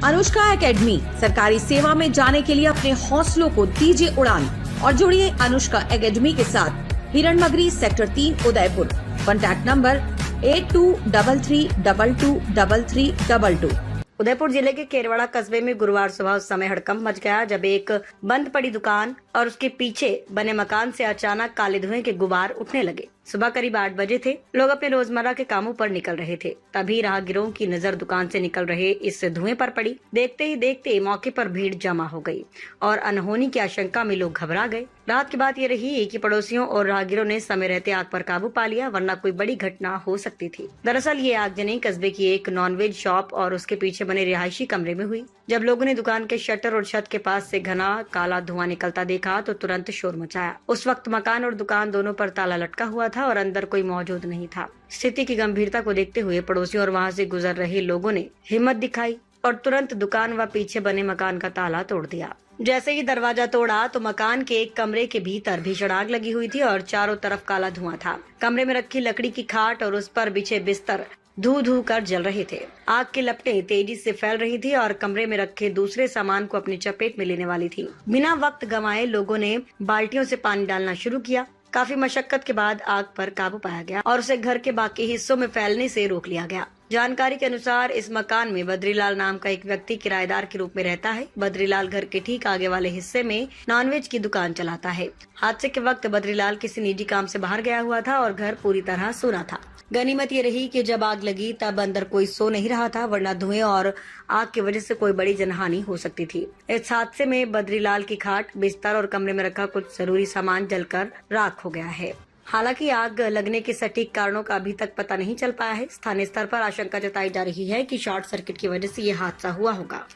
Anushka academy, सरकारी सेवा में जाने के लिए अपने हौसलों को दीजिए उड़ान और जुड़िए अनुष्का एकेडमी के साथ। Hiranmagri sector 3 Udaipur. Contact number 8233223322। Udaipur जिले के केरवाड़ा कस्बे में गुरुवार सुबह उस समय हड़कंप मच गया जब एक बंद पड़ी दुकान और उसके पीछे बने मकान से अचानक काले धुएं के गुबार उठने लगे। सुबह करीब 8 बजे थे। लोग अपने रोजमर्रा के कामों पर निकल रहे थे। तभी राहगीरों की नजर दुकान से निकल रहे इस धुएं पर पड़ी। देखते ही देखते मौके पर भीड़ जमा हो गई और अनहोनी की आशंका में लोग घबरा गए। रात की बात ये रही कि पड़ोसियों और राहगीरों ने समय रहते आग पर काबू पा लिया, वरना कोई बड़ी घटना हो सकती थी। दरअसल ये आगजनी कस्बे की एक नॉनवेज शॉप और उसके पीछे बने रिहायशी कमरे में हुई। जब लोगों ने दुकान के शटर और छत के पास से घना काला धुआं निकलता देखा तो तुरंत शोर मचाया। उस वक्त मकान और दुकान दोनों पर ताला लटका हुआ था और अंदर कोई मौजूद नहीं था। स्थिति की गंभीरता को देखते हुए पड़ोसियों और वहां से गुजर रहे लोगों ने हिम्मत दिखाई और तुरंत दुकान व पीछे बने मकान का ताला तोड़ दिया। जैसे ही दरवाजा तोड़ा तो मकान के एक कमरे के भीतर भीषण आग लगी हुई थी और चारों तरफ काला धुआं था। कमरे में रखी लकड़ी की खाट और उस पर बिछे बिस्तर धू धू कर जल रहे थे। आग की लपटें तेजी से फैल रही थी और कमरे में रखे दूसरे सामान को अपनी चपेट में लेने वाली थी। बिना वक्त गंवाए लोगों ने बाल्टियों से पानी डालना शुरू किया। काफी मशक्कत के बाद आग पर काबू पाया गया और उसे घर के बाकी हिस्सों में फैलने से रोक लिया गया। जानकारी के अनुसार इस मकान में बद्रीलाल नाम का एक व्यक्ति किराएदार के रूप में रहता है। बद्रीलाल घर के ठीक आगे वाले हिस्से में नॉनवेज की दुकान चलाता है। हादसे के वक्त बद्रीलाल किसी निजी काम से बाहर गया हुआ था और घर पूरी तरह सूना था। गनीमत ये रही कि जब आग लगी तब अंदर कोई सो नहीं रहा था, वरना धुएं और आग की वजह से कोई बड़ी जनहानि हो सकती थी। इस हादसे में बद्रीलाल की खाट, बिस्तर और कमरे में रखा कुछ जरूरी सामान जलकर राख हो गया है। हालांकि आग लगने के सटीक कारणों का अभी तक पता नहीं चल पाया है। स्थानीय स्तर पर आशंका जताई जा रही है कि शॉर्ट सर्किट की वजह से ये हादसा हुआ होगा।